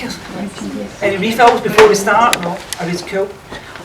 you. Any refills before we start? No. Are we cool?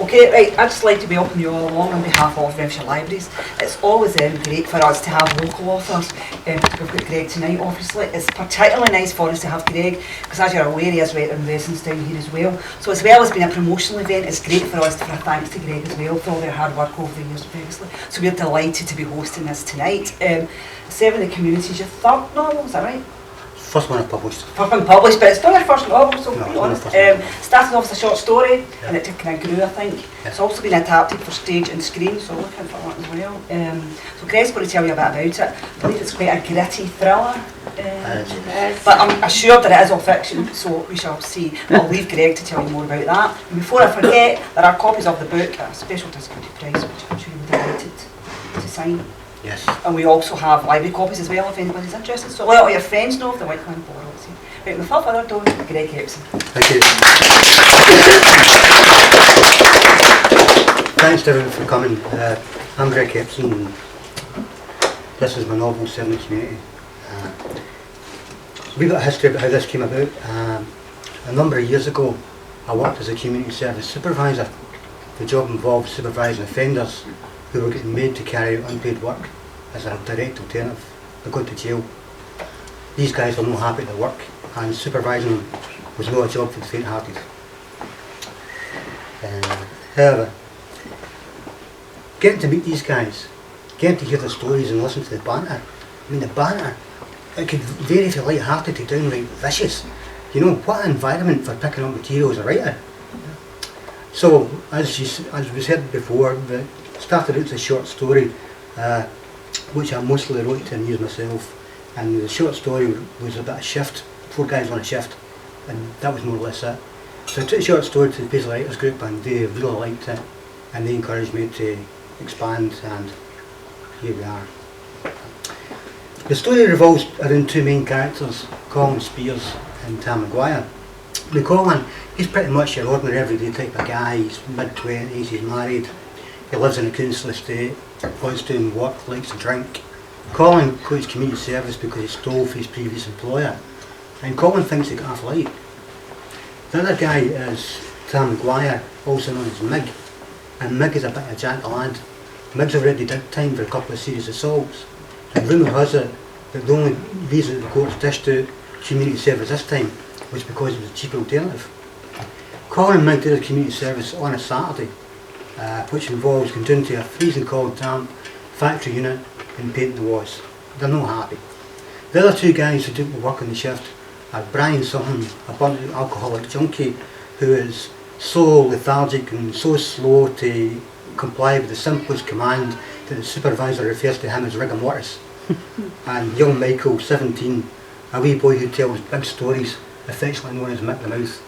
Okay, right, I'd just like to welcome you all along on behalf of Renfrewshire Libraries. It's always great for us to have local authors. We've got Greg tonight, obviously. It's particularly nice for us to have Greg, because as you're aware, he is writer in residence down here as well. So as well as being a promotional event, it's great for us to give thanks to Greg as well for all their hard work over the years previously. So we're delighted to be hosting this tonight. Serving the Community is your third novel, is that right? First one I've published. First one published, but it's not your first novel, so No, be honest. not Started off as a short story, yeah. and it kind of grew, I think. Yeah. It's also been adapted for stage and screen, so looking for that as well. So Greg's going to tell you a bit about it. I believe it's quite a gritty thriller. But I'm assured that it is all fiction, so we shall see. I'll leave Greg to tell you more about that. And before I forget, there are copies of the book at a special discounted price, which I'm sure you'll be delighted to sign. Yes. And we also have library copies as well if anybody's interested. So let all your friends know if they want to borrow it. Right, without further ado, Greg Hepson. Thank you. Thanks to everyone for coming. I'm Greg Hepson, and this is my novel, Serving the Community. We've got a history about how this came about. A number of years ago, I worked as a community service supervisor. The job involved supervising offenders who were getting made to carry out unpaid work as a direct alternative to go to jail. These guys were not happy at their work, and supervising them was not a job for the faint-hearted. However, getting to meet these guys, getting to hear their stories and listen to the banter, I mean the banter, it could vary from light-hearted to downright vicious. You know, what an environment for picking up material as a writer. So, as we said before, it started out as a short story, which I mostly wrote to amuse myself. And the short story was about a shift, 4 guys on a shift, and that was more or less it. So I took the short story to the Paisley Writers Group, and they really liked it, and they encouraged me to expand, and here we are. The story revolves around 2 main characters, Colin Spears and Tam Maguire. Now Colin, he's pretty much your ordinary everyday type of guy. He's mid-20s, he's married, he lives in a council estate, wants to do work, likes to drink. Colin quits community service because he stole from his previous employer, and Colin thinks he got half light. The other guy is Tam Maguire, also known as Mig, and Mig is a bit of a jack lad. Mig's already did time for a couple of serious assaults, and rumour has it that the only reason the courts dished out community service this time was because it was a cheaper alternative. Colin and Mig did a community service on a Saturday, which involves going down to a freezing cold damp factory unit and painting the walls. They're not happy. The other 2 guys who do the work on the shift are Brian Sutton, a burnt out alcoholic junkie who is so lethargic and so slow to comply with the simplest command that the supervisor refers to him as rigor mortis. And young Michael, 17, a wee boy who tells big stories, affectionately known as Mick the Mouth.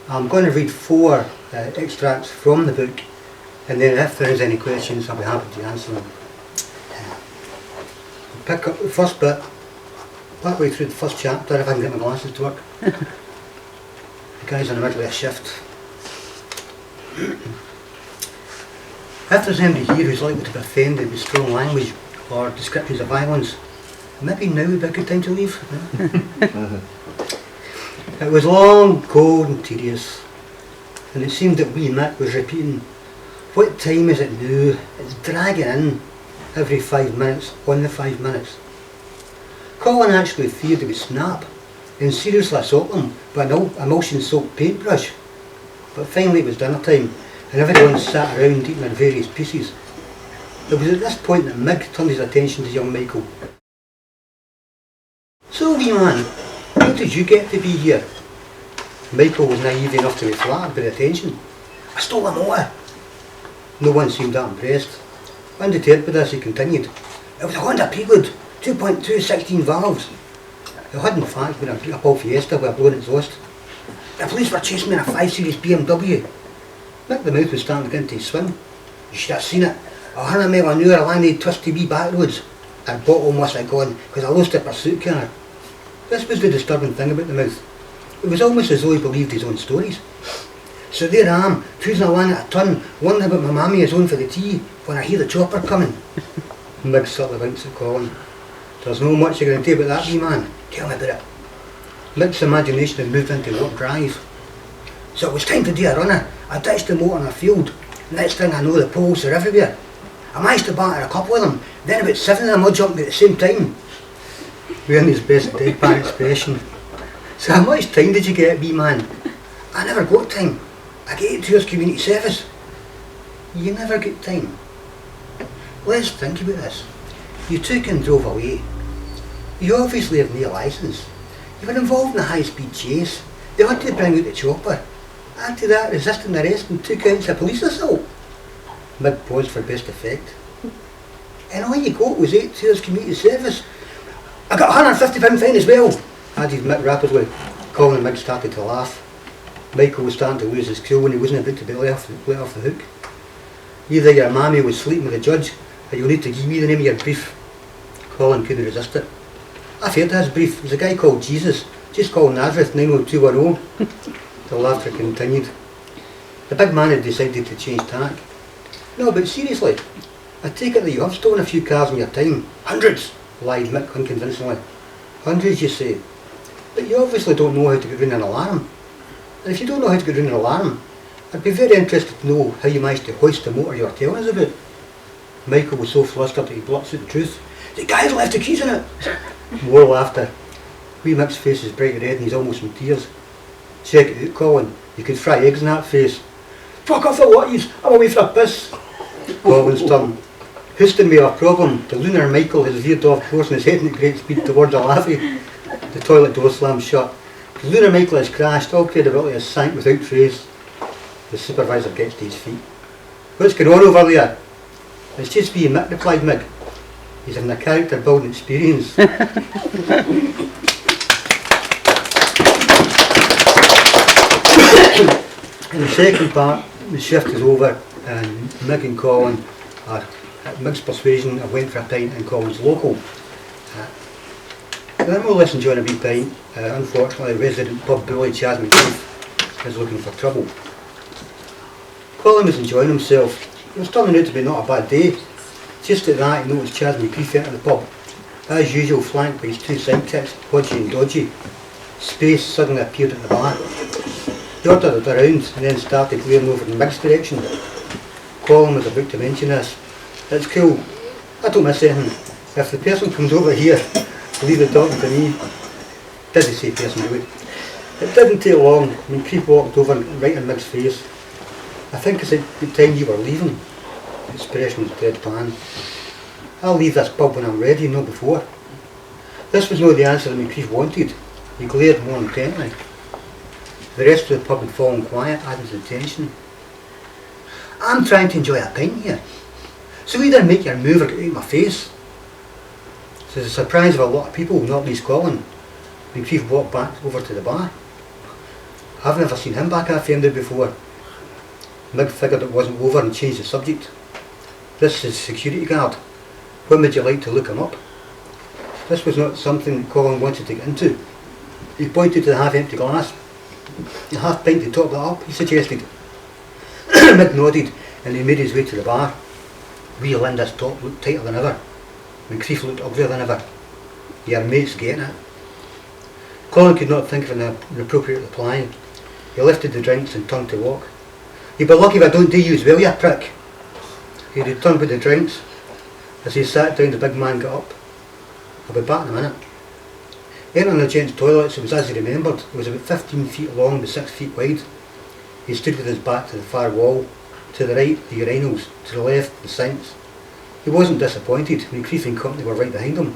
I'm going to read 4 extracts from the book, and then if there is any questions I'll be happy to answer them. Pick up the first bit, partway through the first chapter, if I can get my glasses to work. The guy's in the middle of a shift. If there's anybody here who's likely to be offended with strong language or descriptions of violence, maybe now would be a good time to leave. It was long, cold and tedious, and it seemed that wee Mick was repeating, "What time is it now? It's dragging in," every 5 minutes on the 5 minutes. Colin actually feared he would snap and seriously assault them with an emulsion-soaked paintbrush. But finally it was dinner time, and everyone sat around eating their various pieces. It was at this point that Mig turned his attention to young Michael. "So, wee man, how did you get to be here?" Michael was naive enough to be flattered by the attention. "I stole a motor." No one seemed that impressed. Undeterred by this, he continued, "It was a Honda Prelude, 2.2 16 valves. It had in fact been a beat-up old Fiesta with a blown exhaust. The police were chasing me in a 5 Series BMW. Mick the Mouth was starting to get into his swing. "You should have seen it. 100 mile an hour along the twisty wee back roads. Our bottle must have gone because I lost a pursuit car." This was the disturbing thing about the Mouth. It was almost as though he believed his own stories. "So there I am, cruising along at a ton, wondering about my mammy is on for the tea, when I hear the chopper coming." Mig sort of winks at Colin. "There's no much you're going to do about that, wee man. Tell me about it." Mick's imagination had moved into warp drive. So it was time to do a runner. I ditched the motor in a field. Next thing I know, the poles are everywhere. I managed to batter a couple of them. Then about 7 of them all jumped at the same time. Wearing his best deadpan expression. So how much time did you get, wee man? I never got time. I get 2 years community service. You never get time. Let's think about this. You took and drove away. You obviously have no licence. You were involved in a high-speed chase. They wanted to bring out the chopper. Add to that, resisting arrest and 2 counts of police assault. Mick paused for best effect. And all you got was 8 years community service. I got £150 fine as well, added Mick rapidly. Colin and Mick started to laugh. Michael was starting to lose his cool when he wasn't about to be let off the hook. Either your mammy was sleeping with the judge, or you'll need to give me the name of your brief. Colin couldn't resist it. I've heard his brief. There's a guy called Jesus. Just call Nazareth 90210. The laughter continued. The big man had decided to change tack. No, but seriously, I take it that you have stolen a few cars in your time. Hundreds, lied Mick unconvincingly. Hundreds, you say? But you obviously don't know how to get round an alarm. And if you don't know how to get round an alarm, I'd be very interested to know how you managed to hoist the motor you were telling us about. Michael was so flustered that he blurts out the truth. The guy left the keys in it. More laughter. Wee Mick's face is bright red and he's almost in tears. Check it out, Colin. You could fry eggs in that face. Fuck off the lotties. I'm away for a piss. Colin's turn. Houston may have a problem. The lunar Michael has veered off course and is heading at great speed towards a lavvy. The toilet door slams shut. The lunar Michael has crashed. All credibility has sank without trace. The supervisor gets to his feet. What's going on over there? It's just me, Mick, replied Mick. He's having a character building experience. In the second part, the shift is over and Mick and Colin are, at Mick's persuasion, have went for a pint in Colin's local. They're more or less enjoying a wee pint. Unfortunately, resident pub bully Chaz McKeith is looking for trouble. Colin was enjoying himself. It was turning out to be not a bad day. Just at that, he noticed Chaz McKeith enter the pub. As usual, flanked by his 2 sidekicks, Hodgie and Dodgy. Space suddenly appeared at the bar. He ordered it around and then started glaring over in Mick's direction. Colin was about to mention this. It's cool. I don't miss anything. If the person comes over here, leave the talking to me. Did he say person do it? It didn't take long when Creep walked over right in Mick's face. I think it's at the time you were leaving. The expression was deadpan. I'll leave this pub when I'm ready, not before. This was not the answer that McCreef wanted. He glared more intently. The rest of the pub had fallen quiet, adding to the tension. I'm trying to enjoy a pint here. So either make your move or get out of my face. To the surprise of a lot of people, not least Colin, McCreef walked back over to the bar. I've never seen him back offended before. Mick figured it wasn't over and changed the subject. This is security guard. When would you like to look him up? This was not something Colin wanted to get into. He pointed to the half-empty glass. A half pint to top that up, he suggested. Mick nodded and he made his way to the bar. Wee Linda's top looked tighter than ever. McCreef looked uglier than ever. Your mate's getting it. Colin could not think of an appropriate reply. He lifted the drinks and turned to walk. You'll be lucky if I don't do you as well, you prick. He returned with the drinks. As he sat down, the big man got up. I'll be back in a minute. Entering the gents' toilets, it was as he remembered. It was about 15 feet long but 6 feet wide. He stood with his back to the far wall. To the right, the urinals. To the left, the sinks. He wasn't disappointed. McCreef and company were right behind him.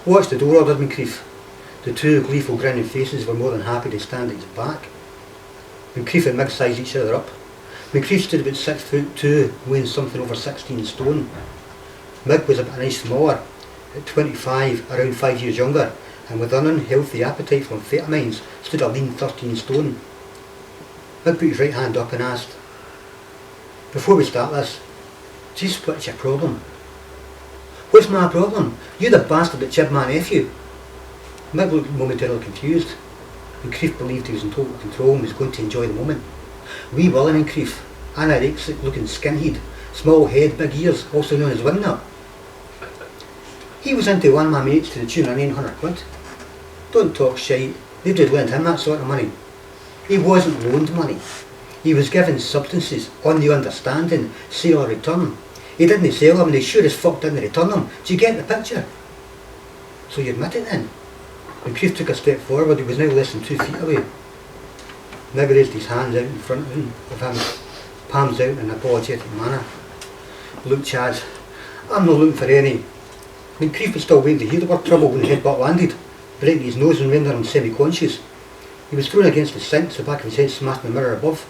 Watch the door, ordered McCreef. The 2 gleeful grinning faces were more than happy to stand at his back. McCreef and Mick sized each other up. McCreef stood about 6'2", weighing something over 16 stone. Mick was about an inch smaller, at 25, around 5 years younger, and with an unhealthy appetite for amphetamines, stood a lean 13 stone. Mick put his right hand up and asked, "Before we start this, just what's your problem?" "What's my problem? You're the bastard that chipped my nephew." Mick looked momentarily confused. McCreef believed he was in total control and was going to enjoy the moment. Wee Willie McCreef, anorexic looking skinhead, small head, big ears, also known as wingnut. He was into one of my mates to the tune of £900. Don't talk shite. They'd have lent him that sort of money. He wasn't loaned money. He was given substances on the understanding, sale or return. He didn't sell them, and he sure as fuck didn't return them. Do you get the picture? So you admit it then. When Keith took a step forward, he was now less than 2 feet away. Meg raised his hands out in front of him, palms out in an apologetic manner. Look, Chaz, I'm not looking for any. When Keith was still waiting to hear the word trouble when the headbutt landed, breaking his nose and rendering him semi-conscious. He was thrown against the sink, so the back of his head smashed the mirror above.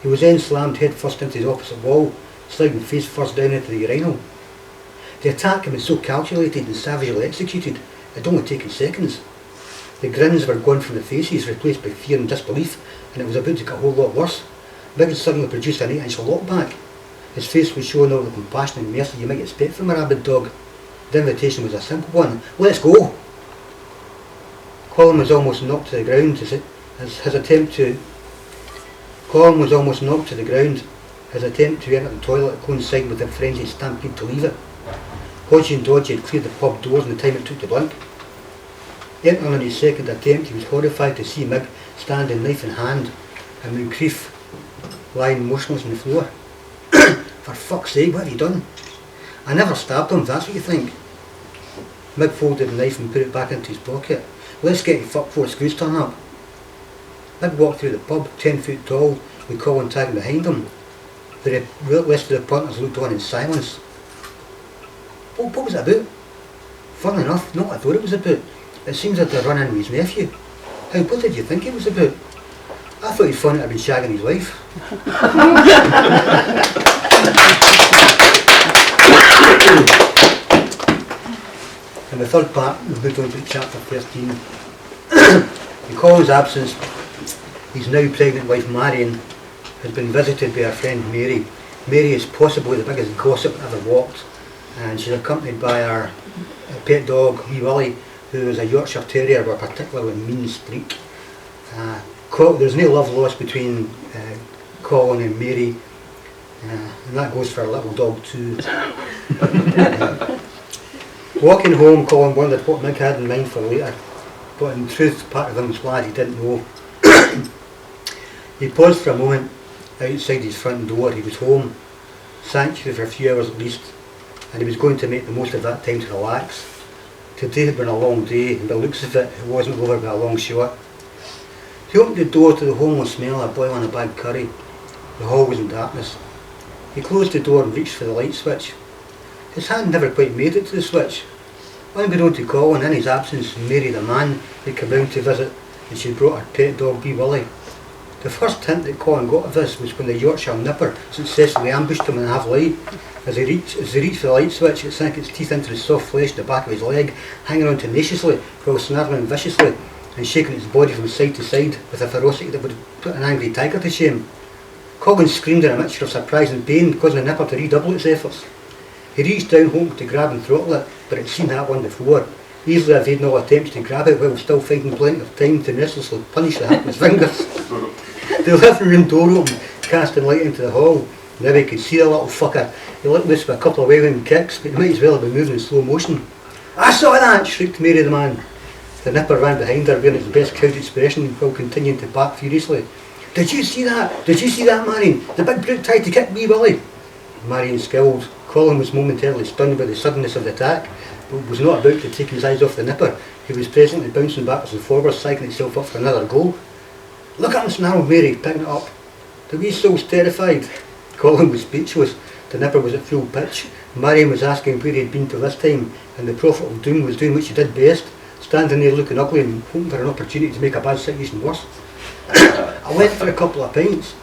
He was then slammed head first into the opposite wall, sliding face first down into the urinal. The attack had been so calculated and savagely executed, it had only taken seconds. The grins were gone from the faces, replaced by fear and disbelief, and it was about to get a whole lot worse. Big had suddenly produced an 8-inch lockback. His face was showing all the compassion and mercy you might expect from a rabid dog. The invitation was a simple one: let's go! Colin was almost knocked to the ground as his attempt to enter the toilet coincided with the frenzied stampede to leave it. Hodge and Dodge had cleared the pub doors in the time it took to blink. Entering on his second attempt, he was horrified to see Mig standing knife in hand and Moncrief lying motionless on the floor. For fuck's sake, what have you done? I never stabbed him, if that's what you think. Mig folded the knife and put it back into his pocket. Let's get you fucked before screws turn up. Mig walked through the pub, 10 foot tall, with Colin tagging behind him. The rest of the punters looked on in silence. What was it about? Funnily enough, not what I thought it was about. It seems that they're running with his nephew. What did you think it was about? I thought he'd found out I'd been shagging his wife. In the third part, we've moved on to chapter 13. In Colin's absence, his now pregnant wife Marion has been visited by her friend Mary. Mary is possibly the biggest gossip that ever walked, and she's accompanied by her pet dog, Wee Willie, who is a Yorkshire Terrier with a particularly mean streak. There's no love lost between Colin and Mary, and that goes for a little dog too. Walking home, Colin wondered what Mick had in mind for later, but in truth part of him was glad he didn't know. He paused for a moment outside his front door. He was home, sanctuary for a few hours at least, and he was going to make the most of that time to relax. Today had been a long day, and by the looks of it, it wasn't over by a long shot. He opened the door to the homely smell of boiling a bag curry. The hall was in darkness. He closed the door and reached for the light switch. His hand never quite made it to the switch. Unbeknown to Colin, in his absence, Mary the man had come round to visit, and she brought her pet dog Wee Willie. The first hint that Colin got of this was when the Yorkshire Nipper successfully ambushed him in the half-light. As he reached for the light switch, it sank its teeth into the soft flesh at the back of his leg, hanging on tenaciously while snarling viciously and shaking its body from side to side with a ferocity that would put an angry tiger to shame. Colin screamed in a mixture of surprise and pain, causing the Nipper to redouble its efforts. He reached down hoping to grab and throttle it, but had seen that one before, easily evading all attempts to grab it while still finding plenty of time to mercilessly punish the hapless fingers. The living room door opened, casting light into the hall. Now he could see the little fucker. He let loose with a couple of waving kicks, but he might as well have been moving in slow motion. "I saw that!" shrieked Mary the man. The Nipper ran behind her, wearing its best cowed expression while continuing to bark furiously. Did you see that? Did you see that, Marion? The big brute tried to kick Wee Willie." Marion scowled. Colin was momentarily stunned by the suddenness of the attack, but was not about to take his eyes off the Nipper, who was presently bouncing backwards and forwards, psyching itself up for another goal. "Look at him!" snarled Mary, picking it up. The wee soul's terrified. Colin was speechless. The Nipper was at full pitch. Marion was asking where he'd been till this time, and the Prophet of Doom was doing what she did best, standing there looking ugly and hoping for an opportunity to make a bad situation worse. "I went for a couple of pints."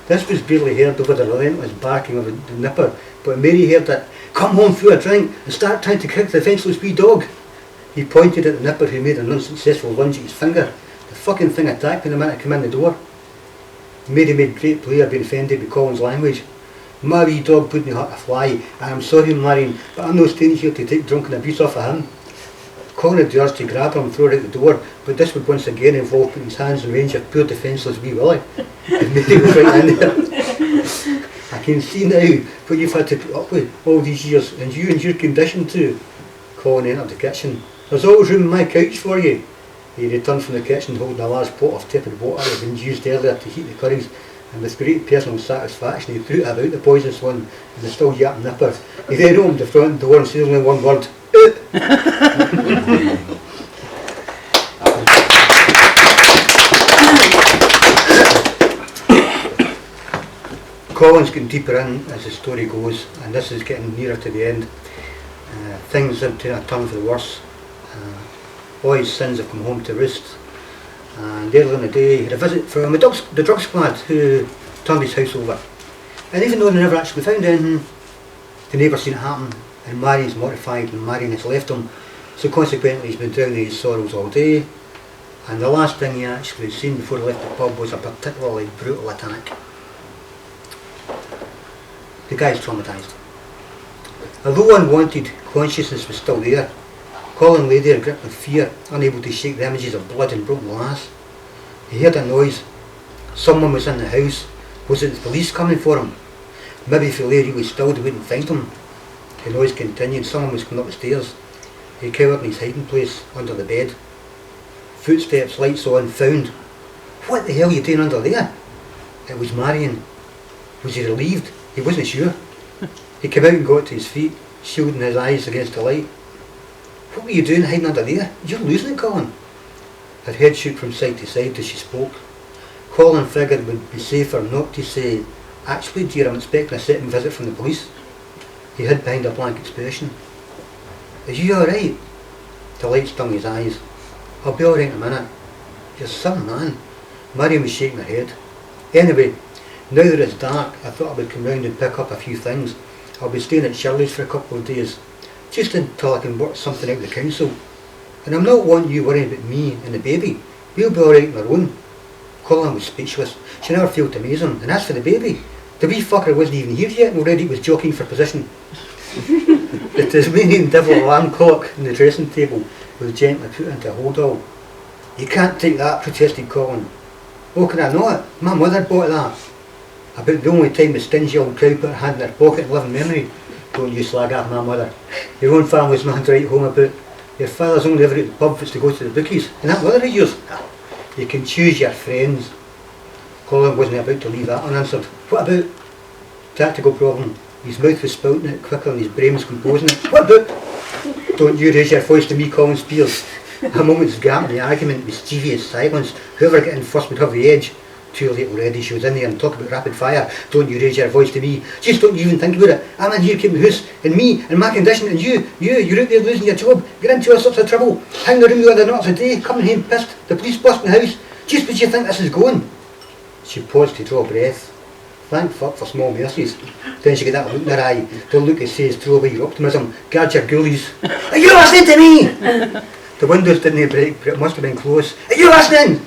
This was barely heard over the relentless barking of the Nipper, but Mary heard it. "Come home for a drink and start trying to kick the defenceless wee dog." He pointed at the Nipper, who made an unsuccessful lunge at his finger. The fucking thing attacked him the minute I came in the door. Mary made great play of being offended by Colin's language. "My wee dog wouldn't hurt a fly, and I'm sorry, Marion, but I'm not staying here to take drunken abuse off of him." Colin had the urge to grab him and throw her out the door, but this would once again involve putting his hands in range of poor defenceless Wee Willie. And Mary was right in there. "I can see now what you've had to put up with all these years, and you and your condition too." Colin entered the kitchen. "There's always room on my couch for you." He returned from the kitchen holding a large pot of tepid water that had been used earlier to heat the curries, and with great personal satisfaction he threw it about the poisonous one and the still yapping nipper. He then opened the front door and said only one word, Colin's getting deeper in as the story goes, and this is getting nearer to the end. Things have taken a turn for the worse. All his sins have come home to roost. And earlier in the day he had a visit from the drug squad who turned his house over. And even though they never actually found anything, the neighbours seen it happen, and Marian's mortified and Marian has left him, so consequently he's been drowning in his sorrows all day. And the last thing he actually seen before he left the pub was a particularly brutal attack. The guy's traumatised. Although unwanted, consciousness was still there. Colin lay there gripped with fear, unable to shake the images of blood and broken glass. He heard a noise. Someone was in the house. Was it the police coming for him? Maybe if he lay really still they wouldn't find him. The noise continued. Someone was coming up the stairs. He cowered in his hiding place under the bed. Footsteps, lights on, found. What the hell are you doing under there? It was Marian. Was he relieved? He wasn't sure. He came out and got to his feet, shielding his eyes against the light. What were you doing hiding under there? You're losing it, Colin. Her head shook from side to side as she spoke. Colin figured it would be safer not to say, actually dear, I'm expecting a second visit from the police. He hid behind a blank expression. Are you alright? The light stung his eyes. I'll be alright in a minute. You're some man. Marian was shaking her head. Anyway, now that it's dark, I thought I would come round and pick up a few things. I'll be staying at Shirley's for a couple of days, just until I can work something out with the council. And I'm not wanting you worrying about me and the baby. We'll be alright on our own. Colin was speechless. She never failed to amaze him. And as for the baby, the wee fucker wasn't even here yet and already was jockeying for position. The Tasmanian devil alarm clock on the dressing table was gently put into a hold all. You can't take that, protested Colin. Oh, can I not? My mother bought that. About the only time the stingy old cow put her hand in her pocket in living memory. Don't you slag off my mother. Your own family's nothing to write home about. Your father's only ever at the pub if it's to go to the bookies. And that mother of yours, you can choose your friends. Colin wasn't about to leave that unanswered. What about? Tactical problem. His mouth was spouting it quicker than his brain was composing it. What about? Don't you raise your voice to me, Colin Spears. A moment's gap in the argument, mischievous silence. Whoever got in first would have the edge. Too late already, she was in there and talk about rapid fire. Don't you raise your voice to me. Just don't you even think about it. I'm in here keeping the house, and me, and my condition, and you're out there losing your job, get into all sorts of trouble, hang around the other nights a day, coming home pissed, the police busting the house. Just where do you think this is going? She paused to draw breath. Thank fuck for small mercies. Then she got that look in her eye, the look that says throw away your optimism, guard your ghoulies. Are you listening to me? The windows didn't break, but it must have been close. Are you listening?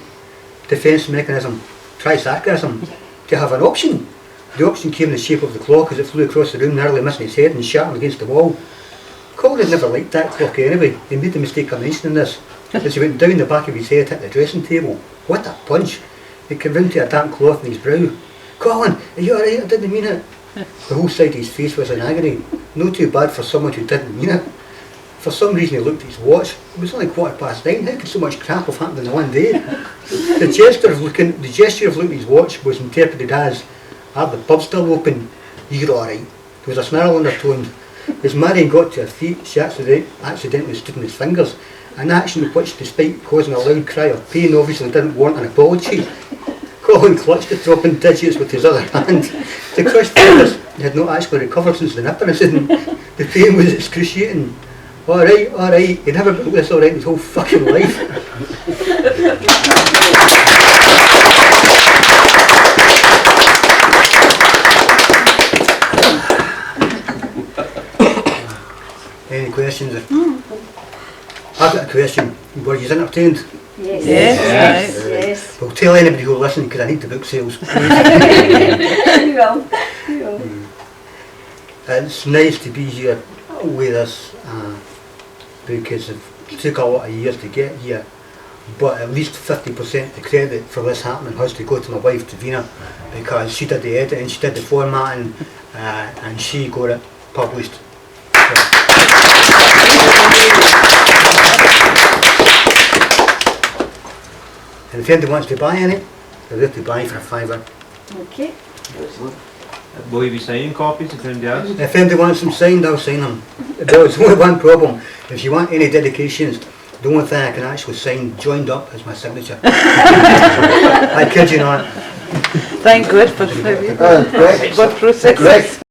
Defence mechanism. Try sarcasm. To have an option. The option came in the shape of the clock as it flew across the room, narrowly missing his head and shattering against the wall. Colin had never liked that clock anyway. He made the mistake of mentioning this. As he went down, the back of his head hit the dressing table. What a punch. It came round to a damp cloth in his brow. Colin, are you alright? I didn't mean it. The whole side of his face was in agony. No too bad for someone who didn't mean it. For some reason he looked at his watch. It was only 9:15. How could so much crap have happened in one day? The gesture of looking at his watch was interpreted as, are the pub still open? You're alright. There was a snarl undertone. As Marian got to her feet, she accidentally stood on his fingers, an action which, despite causing a loud cry of pain, obviously didn't warrant an apology. Colin clutched the dropping digits with his other hand. The crushed fingers had not actually recovered since the nipper incident. The pain was excruciating. Alright, he never broke this alright his whole fucking life. Any questions? I've got a question. Were you entertained? Yes. Well, tell anybody who'll listen because I need the book sales. You will. It's nice to be here with us because it took a lot of years to get here, but at least 50% the credit for this happening has to go to my wife Davina, because she did the editing, she did the formatting, and she got it published. And if anybody wants to buy any, they're there to buy for £5. Okay. Will you be signing copies if anybody asks? If anybody wants them signed, I'll sign them. There's only one problem. If you want any dedications, the only thing I can actually sign joined up is my signature. I kid you not. Thank God for Greg, God process. Greg,